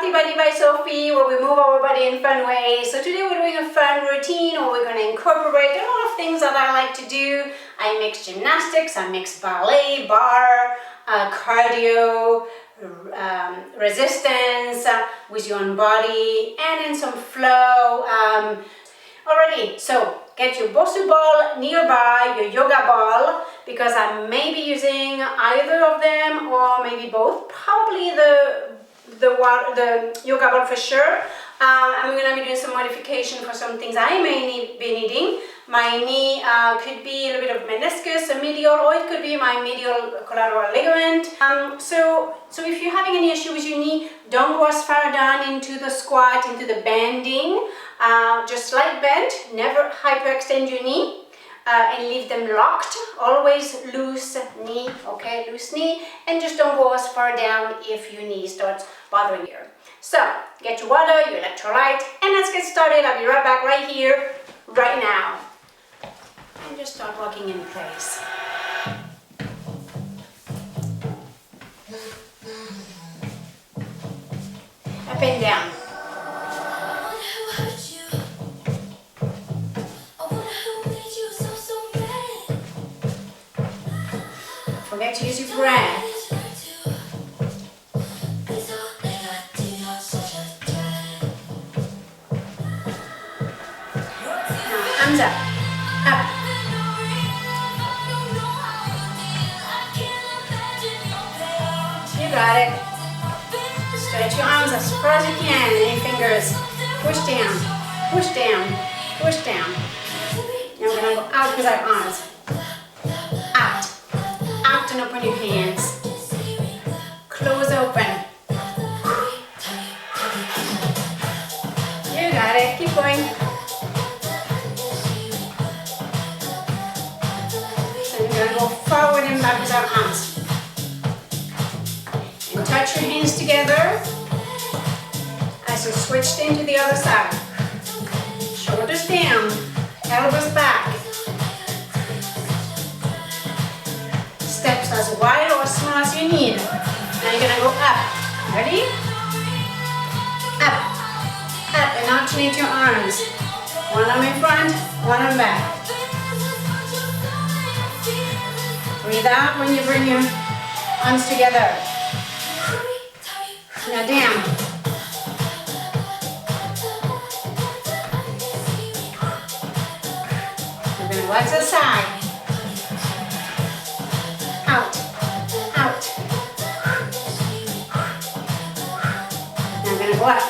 Healthy Body by Sophie, where we move our body in fun ways. So today we're doing a fun routine, or we're going to incorporate a lot of things that I like to do. I mix gymnastics, I mix ballet, barre, cardio, resistance with your own body, and then some flow. Alrighty, so get your Bosu Ball nearby, your yoga ball, because I may be using either of them or maybe both. Probably the yoga ball for sure. I'm going to be doing some modification for some things I may be needing. My knee could be a little bit of meniscus, a medial, or it could be my medial collateral ligament. So if you're having any issue with your knee, don't go as far down into the squat, into the bending. Just slight bend, never hyperextend your knee. And leave them locked, always loose knee, okay, loose knee, and just don't go as far down if your knee starts bothering you. So, get your water, your electrolyte, and let's get started. I'll be right back right here, right now. And just start walking in place. Up and down. Forget to use your breath. Now, arms up. Up. You got it. Stretch your arms as far as you can. And your fingers. Push down. Push down. Push down. Now we're going to go out with our arms. Out. Out and open your hands. Close open. You got it. Keep going. So we're going to go forward and back with our arms. And touch your hands together as you switched into the other side. Shoulders down. Elbows back. Steps as wide or as small as you need. Now you're going to go up. Ready? Up. Up and alternate your arms. One arm in front, one arm back. Breathe out when you bring your arms together. Now down. We're going to go to the side. Out, out. Now I'm going to go up.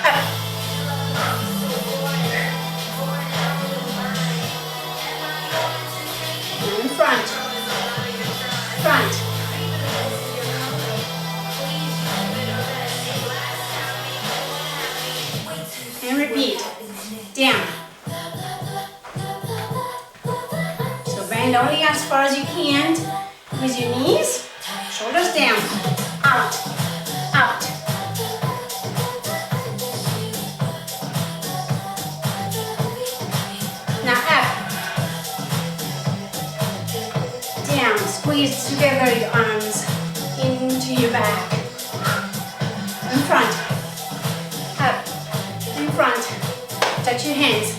Up. And in front. Front. And repeat. Down. Bend only as far as you can with your knees, shoulders down, out, out. Now up, down, squeeze together your arms into your back, in front, up, in front, touch your hands.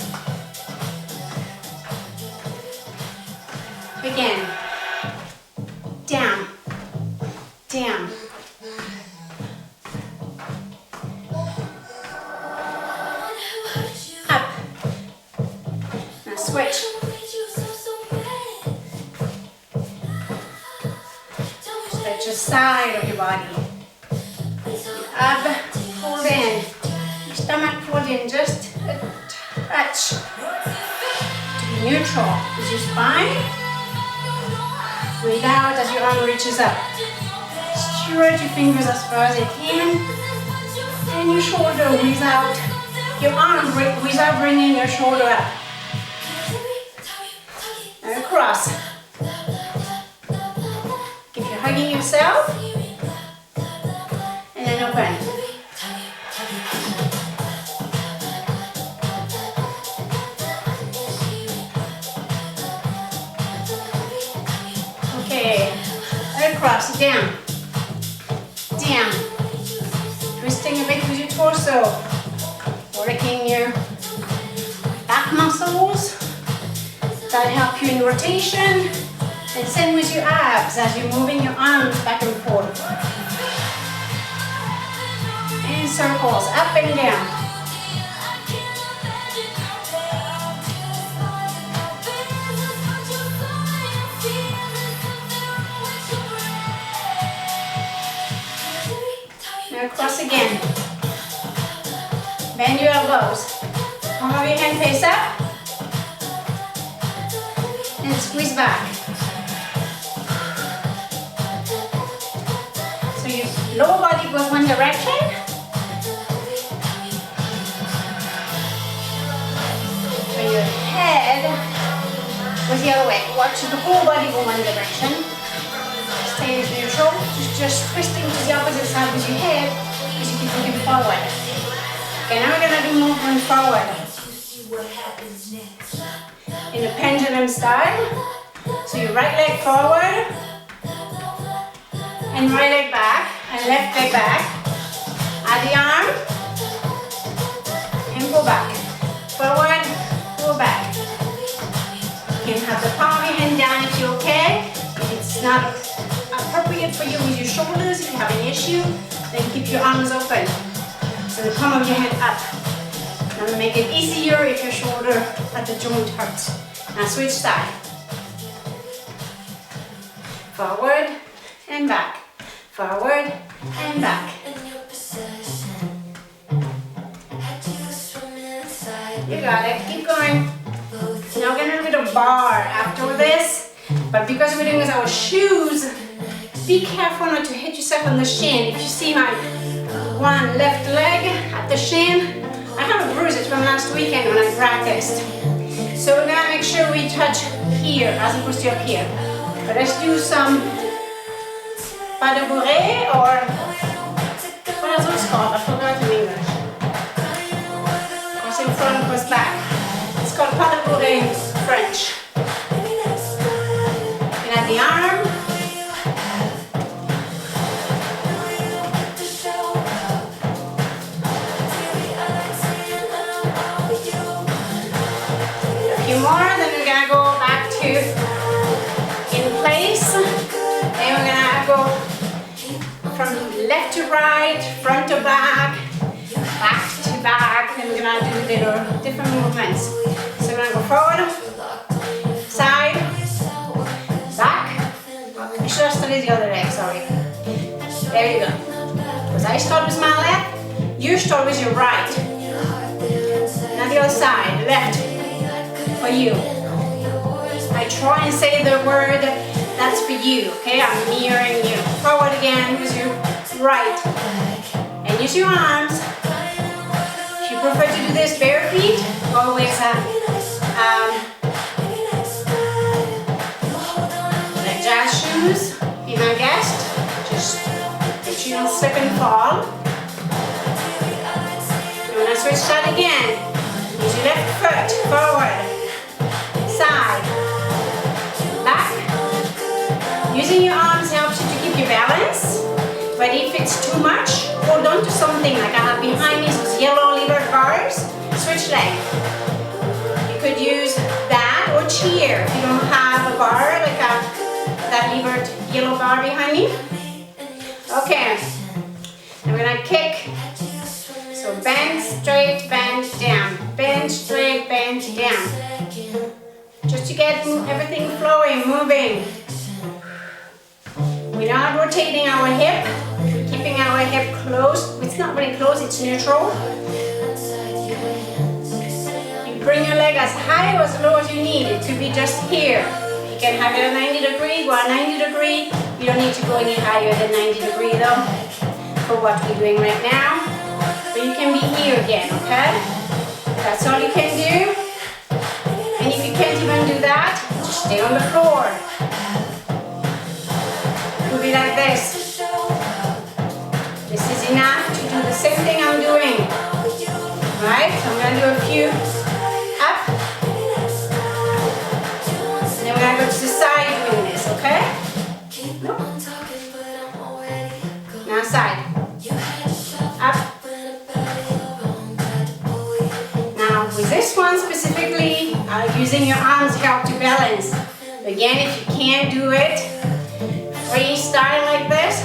Again, down, down. Up. Now switch. Stretch the side of your body. Up, pull in. Your stomach pulled in just a touch. To be neutral is your spine. Breathe out as your arm reaches up. Stretch your fingers as far as you can. And your shoulder without your arm without bringing your shoulder up. And across. If you're hugging yourself. And then open. Okay, across, down, down, torso, working your back muscles that help you in rotation, and same with your abs as you're moving your arms back and forth. In circles, up and down. Cross again. Bend your elbows. Palm of your hand face up. And squeeze back. So your lower body goes one direction. So your head goes the other way. Watch the whole body go one direction. Stay as neutral. Just twisting to the opposite side with your head as you keep moving forward. Okay, now we're going to do movement forward. In the pendulum style. So your right leg forward, and right leg back, and left leg back. Add the arm, and go back. Forward, go back. You can have the palm of your hand down if you're okay. If it's not appropriate for you with your shoulders, if you have an issue, then keep your arms open. So the palm of your hand up. Now make it easier if your shoulder at the joint hurts. Now switch side. Forward and back. Forward and back. You got it. Keep going. Now we're going to do a bit of bar after this. But because we're doing this with our shoes, be careful not to hit yourself on the shin. If you see my one left leg at the shin, I have a bruise from last weekend when I practiced. So we're gonna make sure we touch here as opposed to up here. But let's do some pas de bourrée, or what else it's called? I forgot in English. Cross in front, cross back. It's called pas de bourrée in French. And at the arm. More, then we're gonna go back to in place, and we're gonna go from left to right, front to back, back to back, then we're gonna do little different movements. So we're gonna go forward, side, back. I should have studied the other leg, sorry. There you go. Because I start with my left, you start with your right. Now the other side, left. For you. I try and say the word that's for you, okay? I'm mirroring you. Forward again with your right. And use your arms. If you prefer to do this bare feet, always like jazz shoes, be my guest. Just make sure you don't slip and fall. And when I switch side again, use your left foot forward. Side, back. Using your arms helps you to keep your balance, but if it's too much, hold on to something like I have behind me, those yellow lever bars. Switch leg. You could use that or cheer if you don't have a bar like that levered yellow bar behind me. Okay, and we're gonna kick. So bend straight, bend down. Bend straight, bend down. Just to get everything flowing, moving. We're not rotating our hip, we're keeping our hip close. It's not really close, it's neutral. You bring your leg as high or as low as you need. It could be just here. You can have it at 90 degree, go at 90 degree. You don't need to go any higher than 90 degree though, for what we're doing right now. But you can be here again, okay? That's all you can do. And if you can't even do that, just stay on the floor. It will be like this. This is enough to do the same thing I'm doing. Right? So I'm going to do a few up. And then we're going to go to the side doing this, okay? Nope. Now side. Up. this one specifically, using your arms help to balance. Again, if you can't do it, freestyle like this,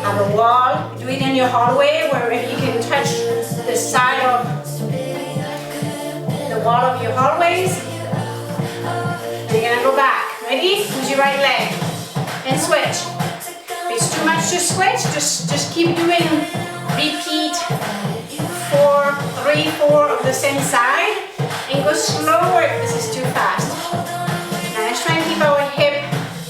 have a wall, do it in your hallway where you can touch the side of the wall of your hallways. And you're gonna go back. Ready? Use your right leg and switch. If it's too much to switch, just keep doing, repeat 4, 3, 4 of the same side, and go slower if this is too fast. Now let's try and keep our hip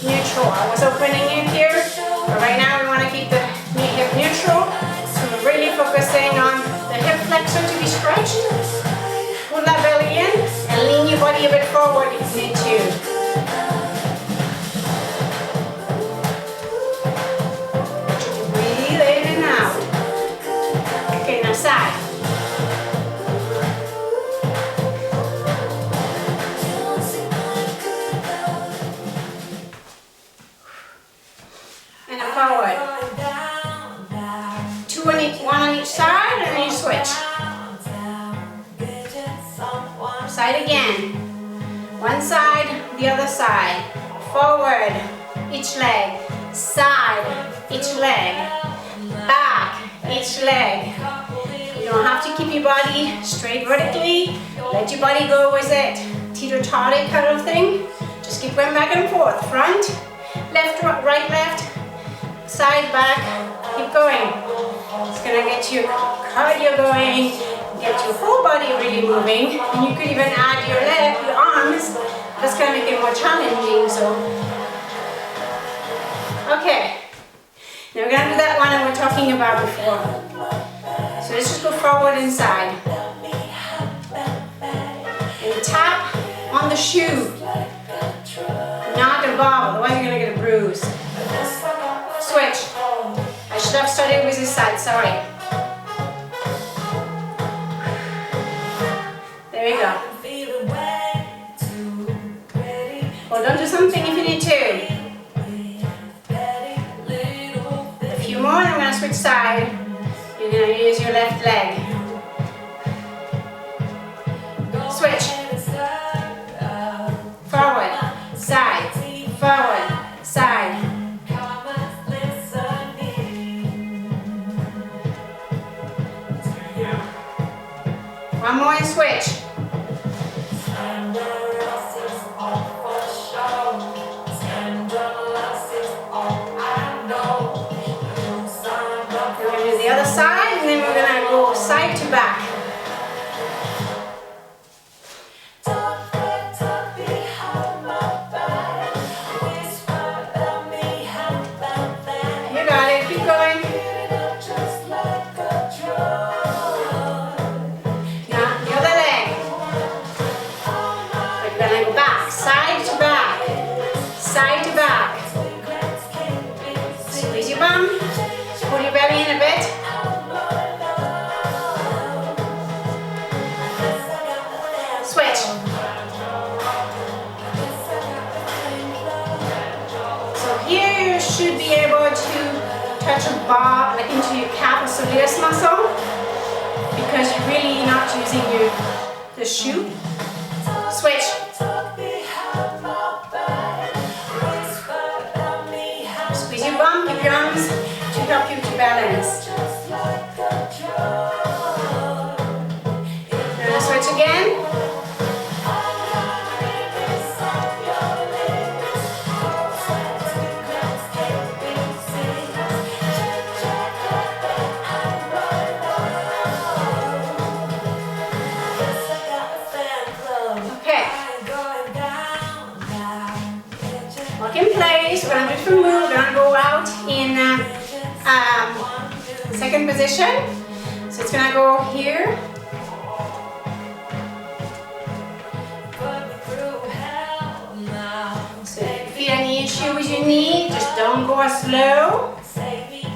neutral. I was opening it here, but right now we want to keep the hip neutral. So we're really focusing on the hip flexor to be stretched. Pull that belly in and lean your body a bit forward if you need to. Breathe in and out. Okay, now side. Forward. 1 on each side, and then you switch. Side again. One side, the other side. Forward, each leg. Side, each leg. Back, each leg. You don't have to keep your body straight vertically. Let your body go with it. Teeter-totter kind of thing. Just keep going back and forth. Front, left, right, left. Side, back, keep going. It's gonna get your cardio going, get your whole body really moving, and you could even add your arms. That's gonna make it more challenging. So, okay. Now we're gonna do that one that we were talking about before. So let's just go forward and side. And tap on the shoe, not the ball. Otherwise you're gonna get a bruise. Switch. I should have started with this side, sorry. There we go. Hold on to something if you need to. A few more, and I'm going to switch side. You're going to use your left leg. Switch. Forward, side, forward, side. One more and switch. We're going to do the other side, and then we're going to go side to back. You got it, keep going. Pull your belly in a bit. Switch. So here you should be able to touch a bar like into your calf or soleus muscle because you're really not using the shoe. Switch. Squeeze your bum, keep your arms to help you to balance. Now switch again. Okay. Lock in place. We're going to do some move. We're going to go out in second position. So it's gonna go here. So if you feel any issue with your knee, just don't go as slow.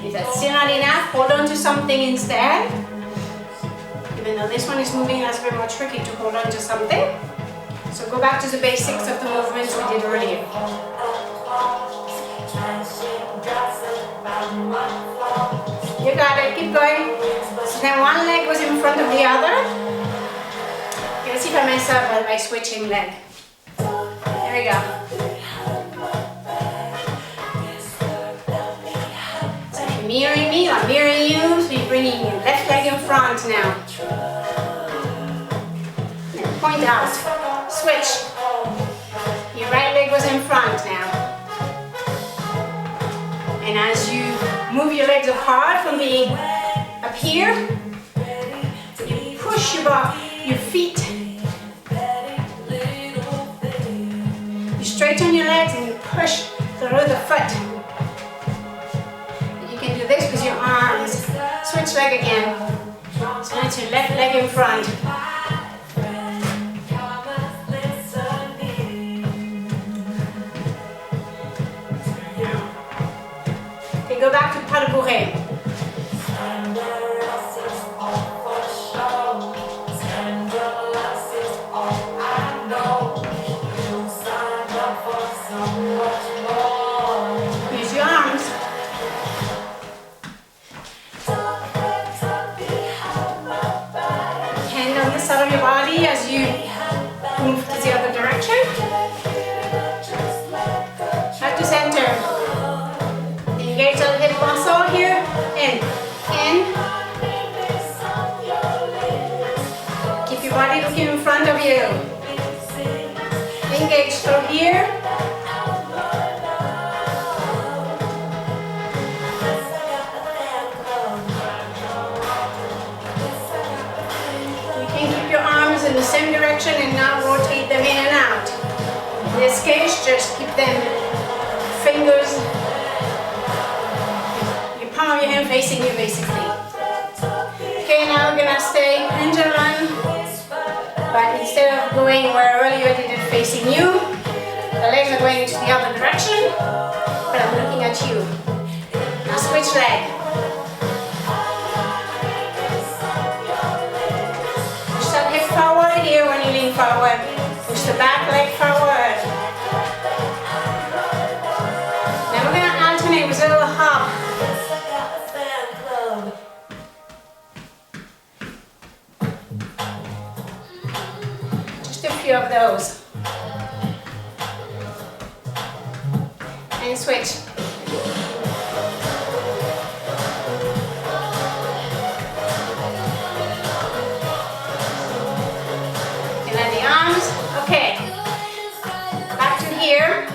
If that's still not enough, hold on to something instead. Even though this one is moving, that's a bit more tricky to hold on to something. So go back to the basics of the movements we did earlier. You got it, keep going. So then one leg was in front of the other. It's see if I mess up by switching leg. There we go. So if you're mirroring me, I'm mirroring you, so you're bringing your left leg in front now. And point out. Switch. Your right leg was in front now. And as you move your legs apart from being up here, you push your feet. You straighten your legs and you push through the foot. And you can do this with your arms. Switch leg again. So that's your left leg in front. Okay, go back to pas de bourrée. Use your arms. Hand on the side of your body as you move to the other direction. Back to center. Engage the hip muscle here. In. Keep your body looking in front of you. Engage through here. You can keep your arms in the same direction and now rotate them in and out. In this case, just keep them fingers, your palm of your hand facing you basically. Okay, now we're gonna stay pendulum, but instead of going where earlier I did it facing you, the legs are going into the other direction, but I'm looking at you. Now switch leg. Push that hip forward here when you lean forward. Push the back leg forward. Now we're going to alternate with a little hop. Just a few of those. And switch. And then the arms. Okay. Back to here.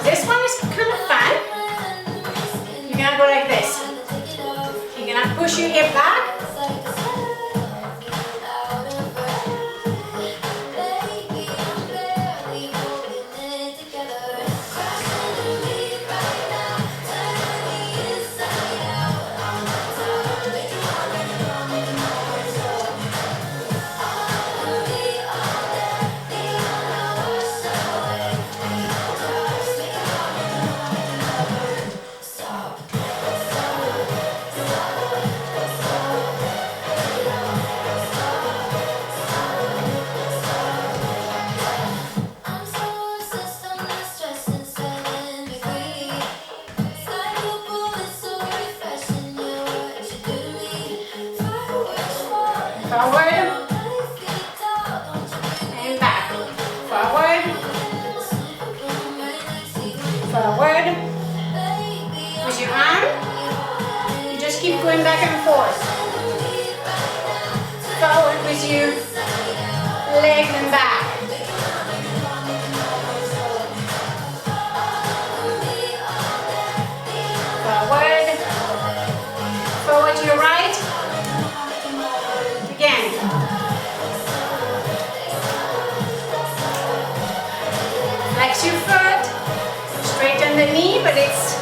This one is kind of fun. You're gonna go like this. You're gonna push your hip back. Forward and back. Forward. Forward. With your arm, you just keep going back and forth. Forward with your legs and back. Forward. Forward to your right. Again. Flex your foot, straighten the knee, but it's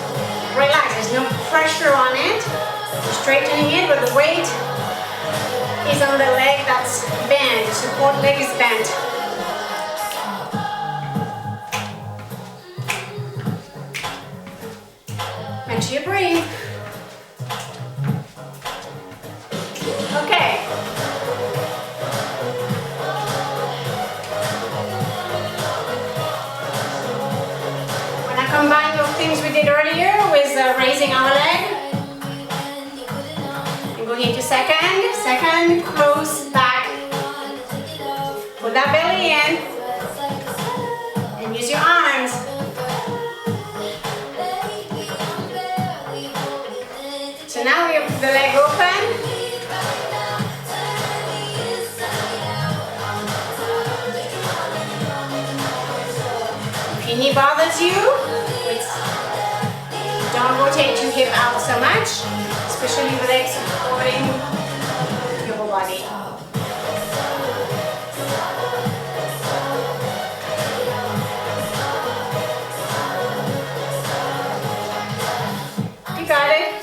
relaxed, there's no pressure on it. You're straightening it, but the weight is on the leg that's bent, the support leg is bent. Make sure you breathe. Okay. When I combine those things we did earlier with raising our leg, and going into second, close back, that belly in. And use your arms. So now we have the leg open. If your knee bothers you, don't rotate your hip out so much, especially the legs supporting your whole body. You got it.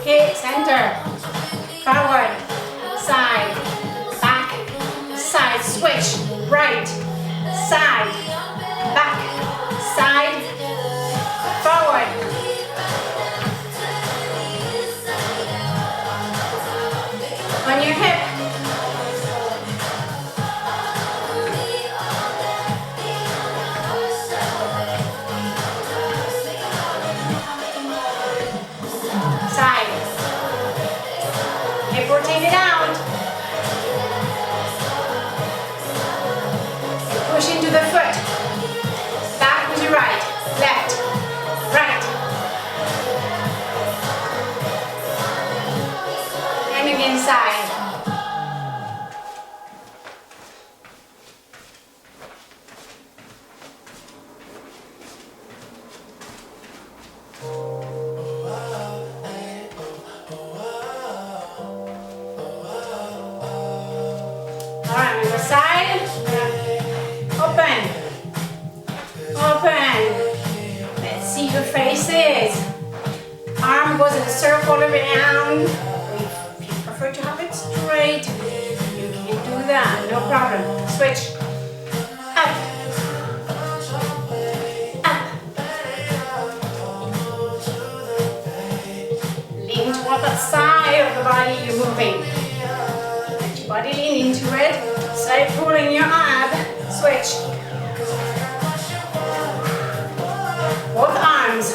Okay, center, forward, side, back, side, switch, right, side, back, side, forward. On your hip. Side. Hip rotated out. And push into the foot. Back with your right. Left. Right. And again side. Alright, on the side, open, open, let's see your faces, arm goes in a circle around, if you prefer to have it straight, you can do that, no problem, switch, up, lean toward that side of the body you're moving. Body lean into it, side pulling your ab, switch. Both arms.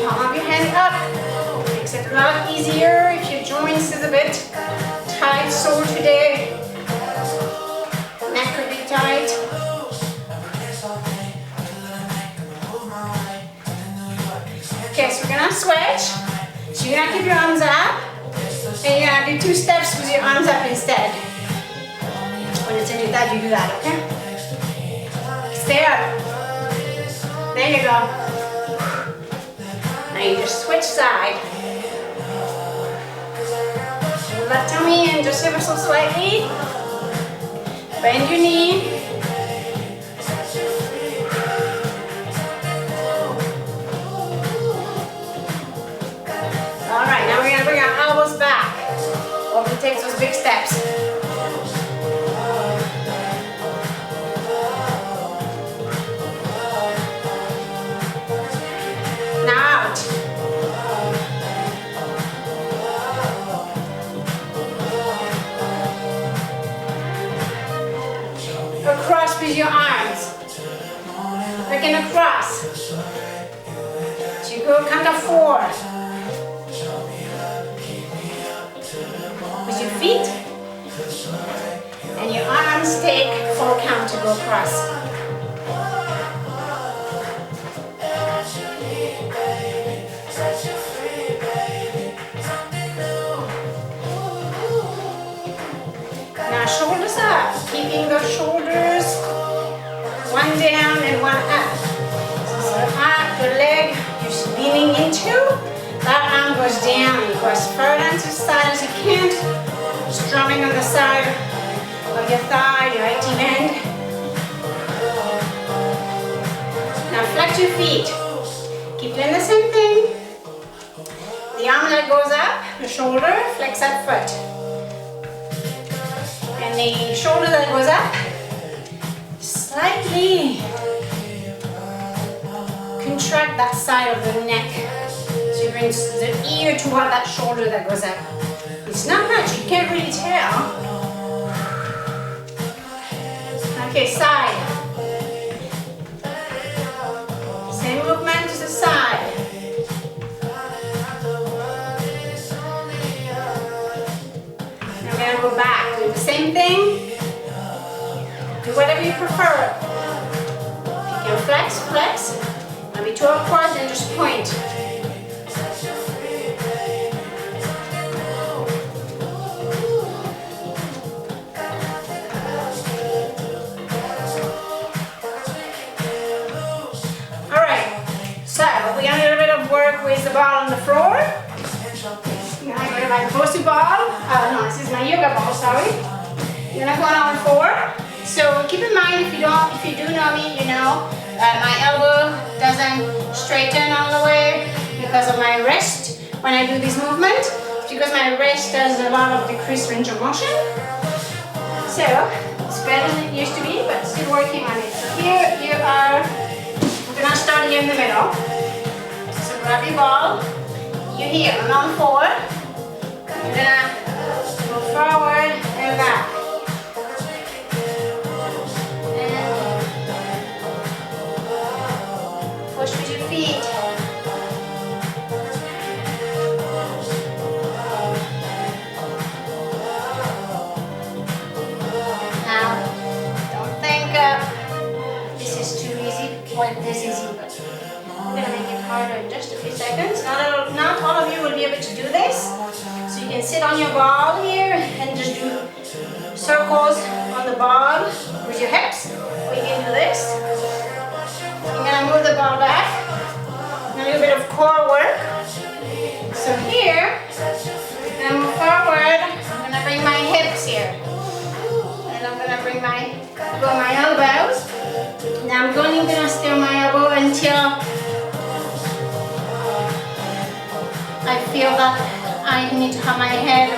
Palm of your hand up. Makes it a lot easier if your joints is a bit tight, sore today. Neck could be tight. Okay, so we're gonna switch. So you're gonna keep your arms up, and you're gonna do 2 steps with your arms up instead. When it's in your that, you do that, okay? Stay up. There you go. Now you just switch side. Pull that tummy in just ever so slightly. Bend your knee. Alright, now we're going to bring our elbows back. Hope you take those big steps. Now out. Across with your arms. Looking across. So you go count of 4. With your feet, and your arms take 4 count to go across. Now shoulders up, keeping the shoulders one down and one up. So up, the leg you're leaning into, that arm goes down, it goes further to the side as you can, strumming on the side of your thigh, your right end. Now flex your feet. Keep doing the same thing. The arm that goes up, the shoulder, flex that foot. And the shoulder that goes up, slightly contract that side of the neck. So you bring the ear toward that shoulder that goes up. It's not much, you can't really tell. Okay, side. same thing. Do whatever you prefer. If you can flex, flex. Maybe too awkward, then just point. We're gonna do a little bit of work with the ball on the floor. I'm gonna go to my Bosu ball. No, this is my yoga ball, sorry. You're gonna go on the floor. So keep in mind, if you do know me, you know my elbow doesn't straighten all the way because of my wrist when I do this movement. It's because my wrist has a lot of decreased range of motion. So it's better than it used to be, but still working on it. So here you are. We're gonna start here in the middle. Grab your ball, you're here and on forward. You're gonna go forward and back. And push with your feet. Now, don't think this is too easy. Well, this is easy, but I'm going to make it harder in just a few seconds. Not all of you will be able to do this. So you can sit on your ball here and just do circles on the ball with your hips. Or you can do this. I'm going to move the ball back. A little bit of core work. So here, I'm going to move forward. I'm going to bring my hips here. And I'm going to bring my elbows. Now I'm going to stay on my elbow until I feel that I need to have my head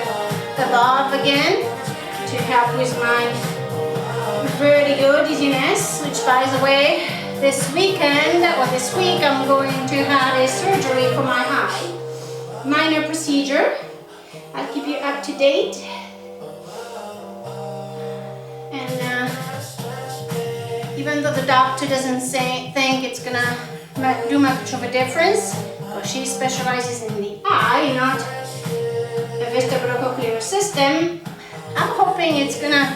above again to help with my vertigo dizziness, which by the way, this weekend or this week I'm going to have a surgery for my eye. Minor procedure. I'll keep you up to date. And even though the doctor doesn't think it's gonna do much of a difference, because she specializes in the eye, not the vestibulocochlear system, I'm hoping it's gonna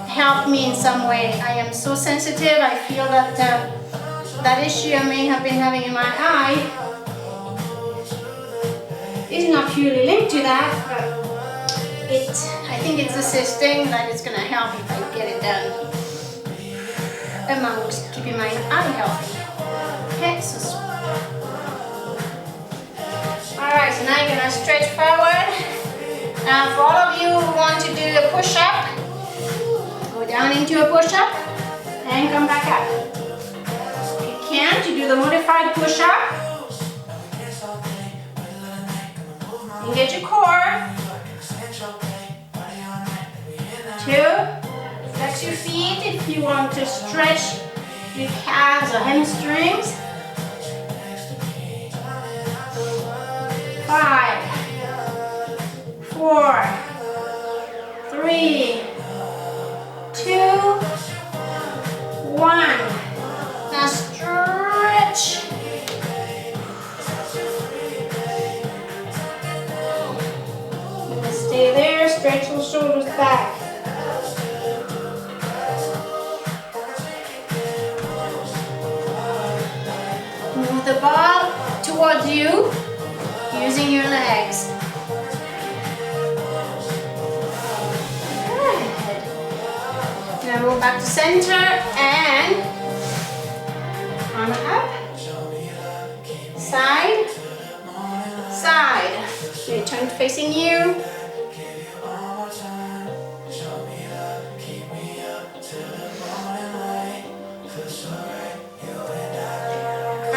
help me in some way. I am so sensitive. I feel that that issue I may have been having in my eye is not purely linked to that, but I think it's assisting that it's gonna help if I get it done amongst keeping my eye healthy. Okay, so alright, so now you're gonna stretch forward. Now for all of you who want to do a push-up, go down into a push-up and come back up. If you can't, you do the modified push-up. You get your core. 2, flex your feet if you want to stretch your calves or hamstrings. 5, 4, 3, 2, 1. Now stretch. Stay there, stretch those shoulders back. Move the ball towards you using your legs. Good. Now move back to center and arm up. Side, side. Okay, turn facing you.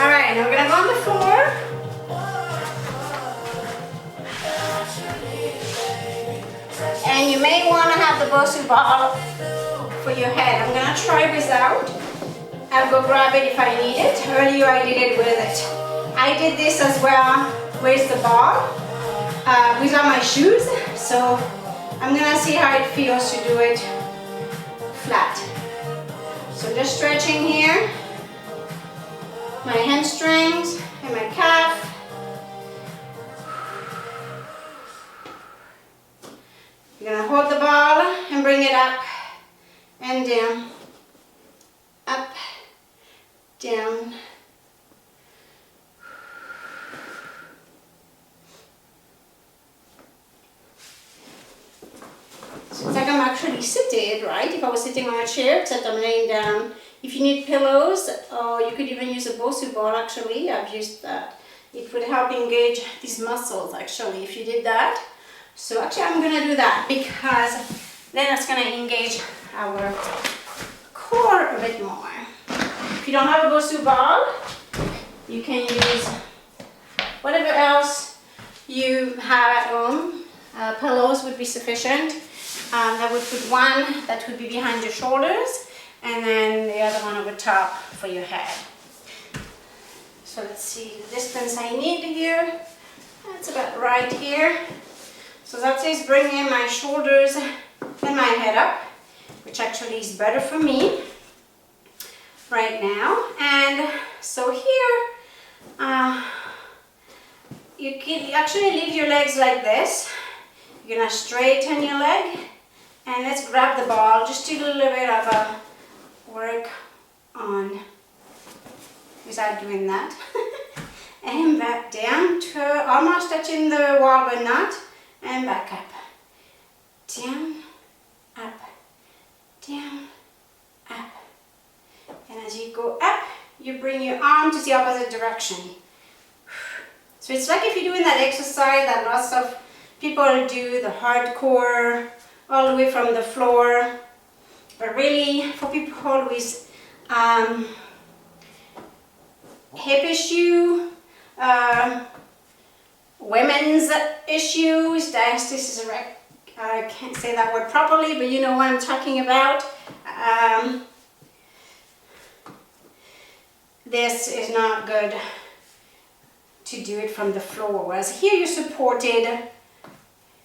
Alright, now we're going to go on the floor. And you may want to have the Bosu ball for your head. I'm going to try without. I'll go grab it if I need it. Earlier I did it with it. I did this as well with the ball, without my shoes. So I'm going to see how it feels to do it flat. So just stretching here. My hamstrings and my calf. You're gonna hold the ball and bring bring it up and down, up, down. So it's like I'm actually seated, right? If I was sitting on a chair, except I'm laying down. If you need pillows, or you could even use a Bosu ball actually, I've used that. It would help engage these muscles actually if you did that. So actually I'm gonna do that because then it's gonna engage our core a bit more. If you don't have a Bosu ball, you can use whatever else you have at home. Pillows would be sufficient. I would put one that would be behind your shoulders and then the other one over top for your head. So let's see the distance I need here. That's about right here. So that is bringing my shoulders and my head up, which actually is better for me right now. And so here, you can actually leave your legs like this. You're gonna straighten your leg, and let's grab the ball. Just do a little bit of a work on without doing that. And back down to almost touching the wall but not, and back up, down, up, down, up. And as you go up, you bring your arm to the opposite direction. So it's like if you're doing that exercise that lots of people do, the hardcore, all the way from the floor. But really, for people with hip issue, women's issues, diastasis, I can't say that word properly, but you know what I'm talking about. This is not good to do it from the floor, whereas here you're supported,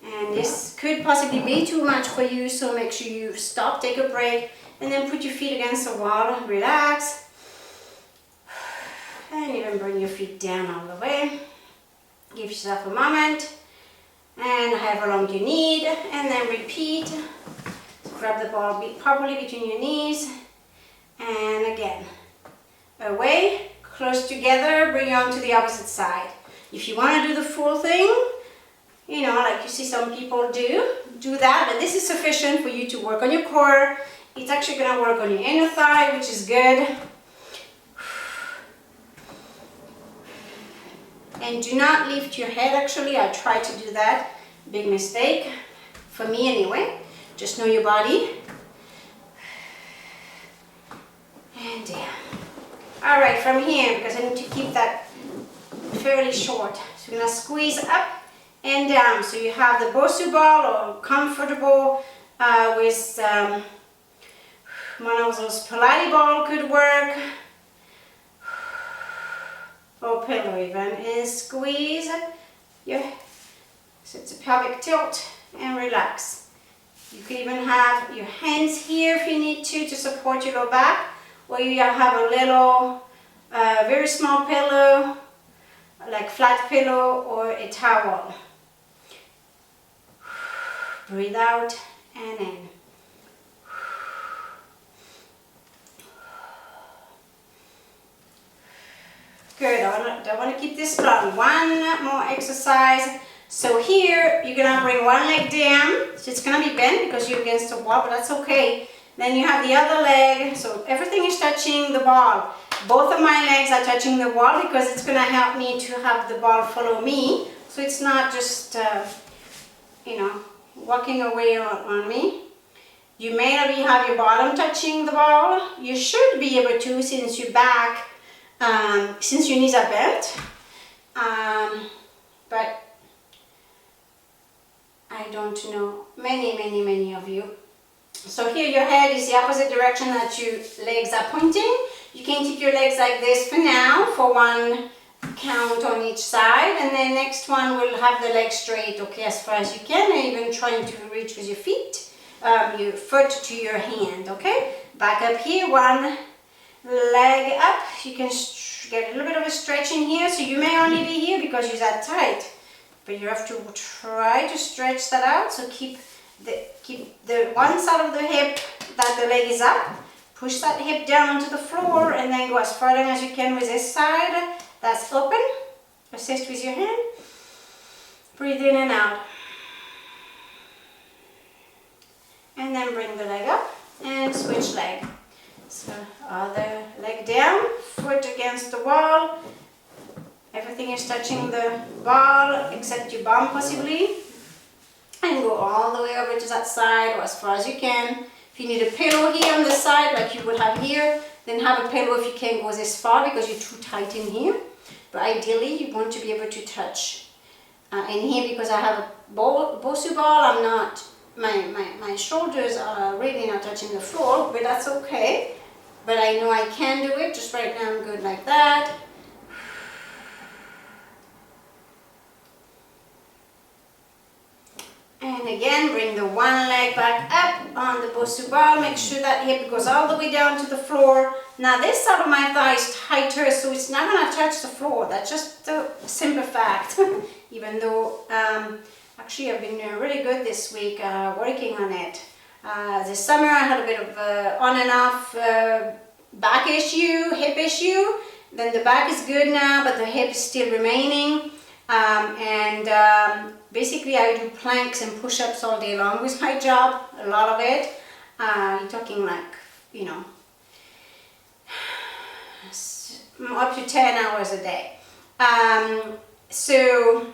and this could possibly be too much for you, so make sure you stop, take a break, and then put your feet against the wall, relax, and even bring your feet down all the way. Give yourself a moment, and however long you need, and then repeat. So grab the ball properly between your knees, and again, away, close together, bring it on to the opposite side. If you want to do the full thing, you know, like you see some people do that, but this is sufficient for you to work on your core. It's actually going to work on your inner thigh, which is good. And do not lift your head, actually. I tried to do that. Big mistake, for me anyway. Just know your body. And down. All right, from here, because I need to keep that fairly short. So we're going to squeeze up and down. So you have the Bosu ball, or comfortable with one of those Pilates ball could work. Or pillow even, and squeeze so it's a pelvic tilt, and relax. You can even have your hands here if you need to support your low back, or you have a little very small pillow, like flat pillow or a towel. Breathe out and in. Good, I want to keep this long. One more exercise. So here, you're going to bring one leg down. So it's going to be bent because you're against the wall, but that's okay. Then you have the other leg. So everything is touching the ball. Both of my legs are touching the wall because it's going to help me to have the ball follow me. So it's not just, you know, walking away on me. You may not have your bottom touching the ball. You should be able to, since you're back, since your knees are bent, but I don't know many of you. So here your head is the opposite direction that your legs are pointing. You can keep your legs like this for now, for one count on each side, and then next one will have the legs straight, okay, as far as you can, and even trying to reach with your feet, your foot to your hand, okay? Back up here, one leg up. You can get a little bit of a stretch in here, so you may only be here because you're that tight, but you have to try to stretch that out. So keep keep the one side of the hip that the leg is up, push that hip down to the floor, and then go as far down as you can with this side that's open. Assist with your hand. Breathe in and out. And then bring the leg up and switch leg. So other leg down, foot against the wall. Everything is touching the ball except your bum possibly. And go all the way over to that side or as far as you can. If you need a pillow here on the side like you would have here, then have a pillow if you can't go this far because you're too tight in here. But ideally you want to be able to touch in here because I have a Bosu ball. I'm not, my shoulders are really not touching the floor, but that's okay. But I know I can do it. Just right now I'm good like that. And again, bring the one leg back up on the Bosu ball. Make sure that hip goes all the way down to the floor. Now this side of my thigh is tighter, so it's not going to touch the floor. That's just a simple fact. Even though, actually I've been really good this week working on it. This summer I had a bit of on and off back issue, hip issue. Then the back is good now, but the hip is still remaining. Basically I do planks and push-ups all day long with my job, a lot of it. You're talking like, you know, up to 10 hours a day. So,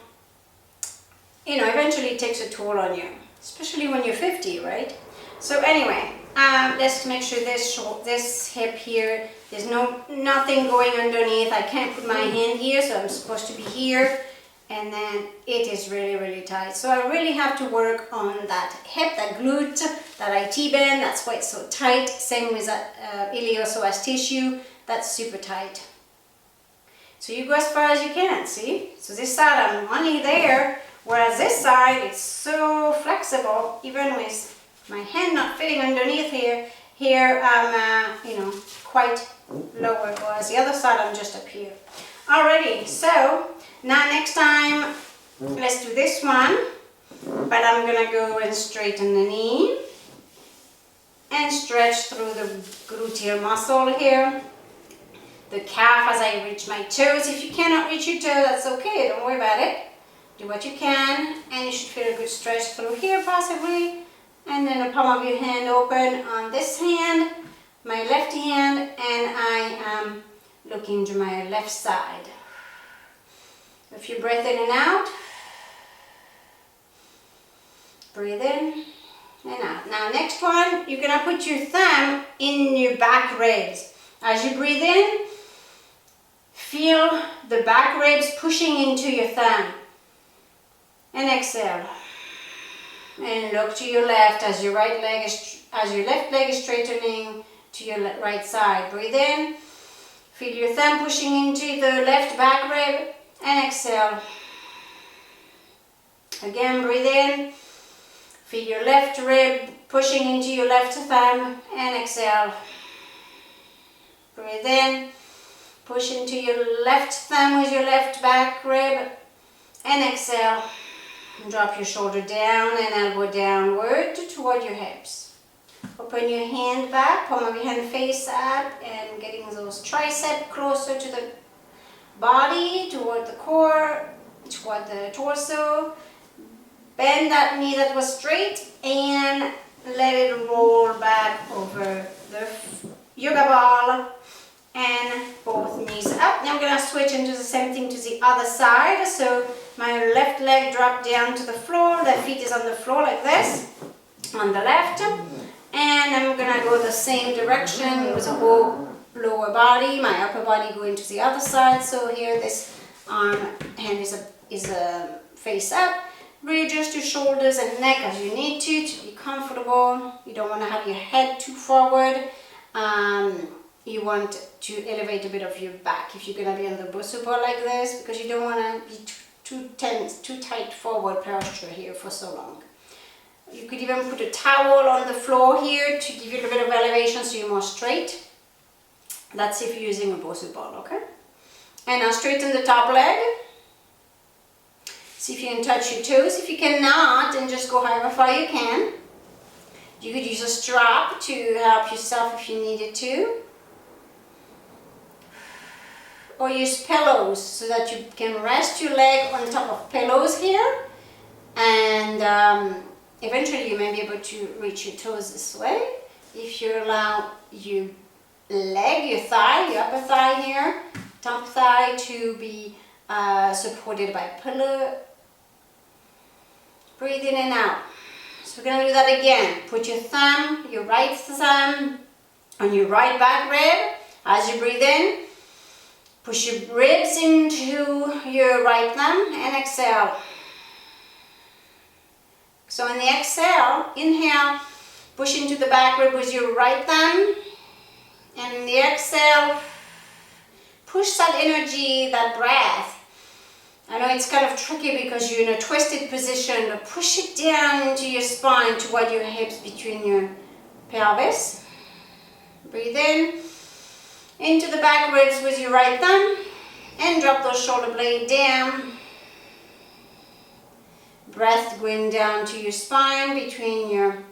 you know, eventually it takes a toll on you, especially when you're 50, right? So anyway, let's make sure this hip here, there's nothing going underneath. I can't put my hand here, so I'm supposed to be here. And then it is really, really tight. So I really have to work on that hip, that glute, that IT band. That's why it's so tight. Same with that iliopsoas tissue. That's super tight. So you go as far as you can, see? So this side I'm only there, whereas this side it's so flexible, even with my hand not fitting underneath here. Here I'm, you know, quite lower, whereas the other side I'm just up here. Alrighty, so now next time, let's do this one, but I'm gonna go and straighten the knee and stretch through the gluteal muscle here, the calf as I reach my toes. If you cannot reach your toe, that's okay, don't worry about it. Do what you can, and you should feel a good stretch through here possibly, and then the palm of your hand open on this hand, my left hand, and I am looking to my left side. A few breath in and out. Breathe in and out. Now next one, you're gonna put your thumb in your back ribs. As you breathe in, feel the back ribs pushing into your thumb. And exhale. And look to your left as your left leg is straightening to your right side. Breathe in. Feel your thumb pushing into the left back rib. And exhale. Again, breathe in. Feel your left rib pushing into your left thumb. And exhale. Breathe in. Push into your left thumb with your left back rib. And exhale. Drop your shoulder down and elbow downward toward your hips. Open your hand back, palm of your hand face up, and getting those triceps closer to the body, toward the core, toward the torso. Bend that knee that was straight and let it roll back over the yoga ball and both knees up. Now I'm going to switch and do the same thing to the other side. So my left leg dropped down to the floor, the feet is on the floor like this, on the left. And I'm going to go the same direction with the whole lower body, my upper body going to the other side. So here this arm, hand is a face up. Readjust your shoulders and neck as you need to be comfortable. You don't want to have your head too forward. You want to elevate a bit of your back if you're going to be on the Bosu ball like this, because you don't want to be too tense, too tight forward posture here for so long. You could even put a towel on the floor here to give you a little bit of elevation so you're more straight. That's if you're using a Bosu ball, okay? And now straighten the top leg. See if you can touch your toes. If you cannot, then just go however far you can. You could use a strap to help yourself if you needed to. Or use pillows so that you can rest your leg on top of pillows here. And eventually you may be able to reach your toes this way. If you allow your leg, your thigh, your upper thigh here, top thigh to be supported by pillow. Breathe in and out. So we're going to do that again. Put your thumb, your right thumb on your right back rib. As you breathe in, push your ribs into your right thumb and exhale. So on the exhale, inhale, push into the back rib with your right thumb. And in the exhale, push that energy, that breath. I know it's kind of tricky because you're in a twisted position, but push it down into your spine toward your hips between your pelvis. Breathe in into the back ribs with your right thumb and drop those shoulder blades down. Breath going down to your spine between your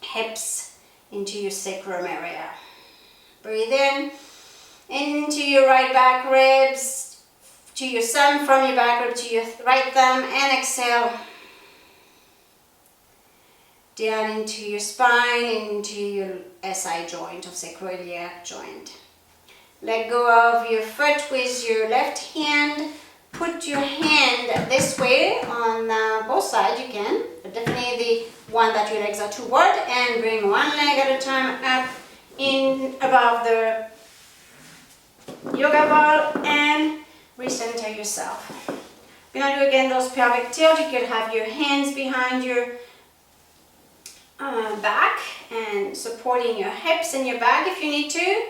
hips into your sacrum area. Breathe in into your right back ribs, to your thumb, from your back rib to your right thumb, and exhale down into your spine, into your SI joint or sacroiliac joint. Let go of your foot with your left hand. Put your hand this way on both sides, you can, but definitely the one that your legs are toward, and bring one leg at a time up in above the yoga ball and recenter yourself. We're going to do again those pelvic tilt. You could have your hands behind your back and supporting your hips and your back if you need to,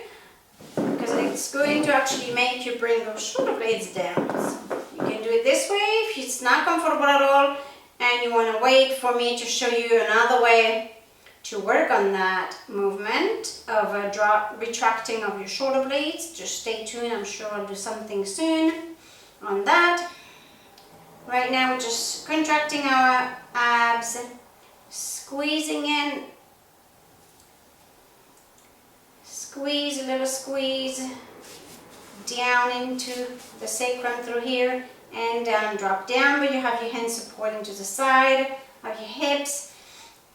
because it's going to actually make you bring those shoulder blades down. So you can do it this way if it's not comfortable at all and you want to wait for me to show you another way to work on that movement of retracting of your shoulder blades. Just stay tuned, I'm sure I'll do something soon on that. Right now we're just contracting our abs, squeezing in, squeeze, a little squeeze down into the sacrum through here and down, drop down, but you have your hands supporting to the side of your hips.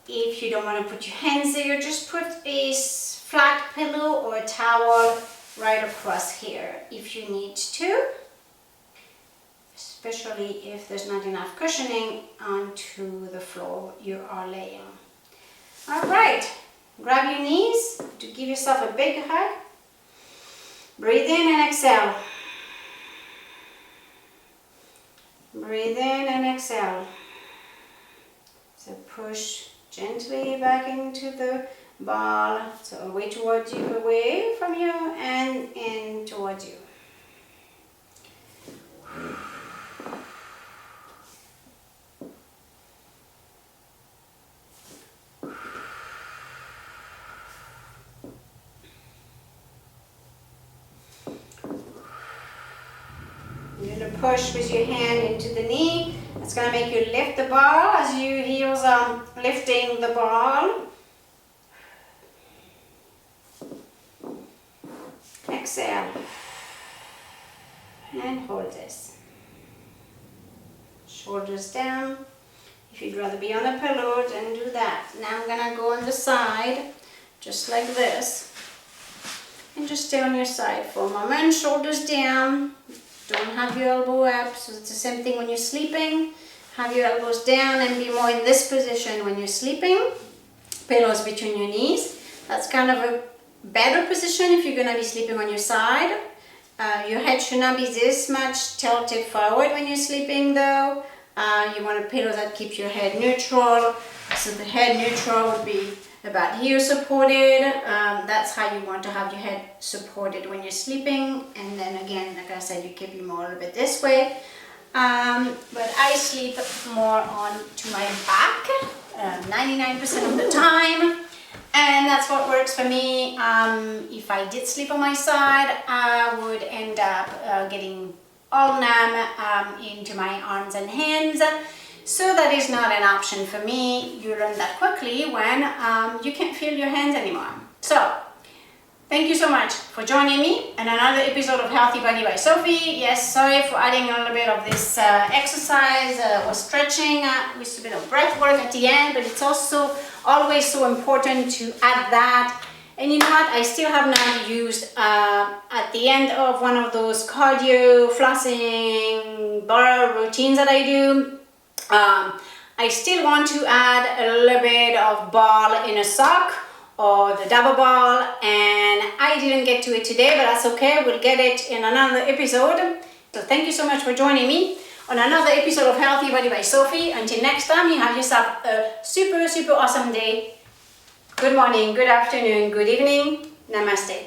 If you don't want to put your hands there, just put a flat pillow or a towel right across here if you need to, especially if there's not enough cushioning onto the floor you are laying. All right, grab your knees to give yourself a big hug. Breathe in and exhale. Breathe in and exhale. So push gently back into the ball, so away towards you, away from you, and in towards you. You're going to push with your hand into the knee. It's going to make you lift the ball as your heels are lifting the ball. Exhale. And hold this. Shoulders down. If you'd rather be on a pillow, then do that. Now I'm going to go on the side, just like this. And just stay on your side for a moment. Shoulders down. Don't have your elbow up, so it's the same thing when you're sleeping. Have your elbows down and be more in this position when you're sleeping. Pillows between your knees. That's kind of a better position if you're going to be sleeping on your side. Your head should not be this much tilted forward when you're sleeping though. You want a pillow that keeps your head neutral. So the head neutral would be about here supported. That's how you want to have your head supported when you're sleeping. And then again, like I said, you keep your more a little bit this way. But I sleep more on to my back 99% of the time. And that's what works for me. If I did sleep on my side, I would end up getting all numb into my arms and hands. So that is not an option for me. You learn that quickly when you can't feel your hands anymore. So, thank you so much for joining me in another episode of Healthy Body by Sophie. Yes, sorry for adding a little bit of this exercise or stretching with a bit of breath work at the end, but it's also always so important to add that. And you know what? I still have not used at the end of one of those cardio flossing bar routines that I do. I still want to add a little bit of ball in a sock or the double ball, and I didn't get to it today, but that's okay. We'll get it in another episode. So thank you so much for joining me on another episode of Healthy Body by Sophie. Until next time, you have yourself a super, super awesome day. Good morning, good afternoon, good evening. Namaste.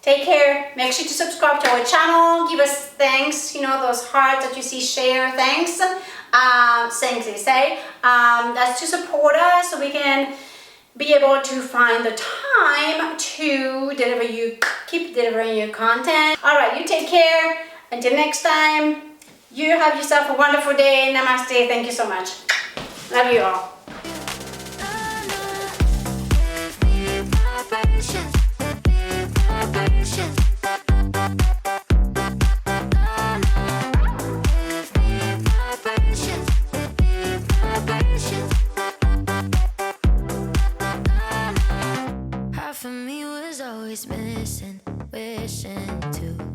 Take care. Make sure to subscribe to our channel. Give us thanks. You know, those hearts that you see, share. Thanks. Thanks, they say. That's to support us so we can be able to find the time to keep delivering you content. All right, you take care. Until next time, you have yourself a wonderful day. Namaste. Thank you so much. Love you all. For me was always missing, wishing to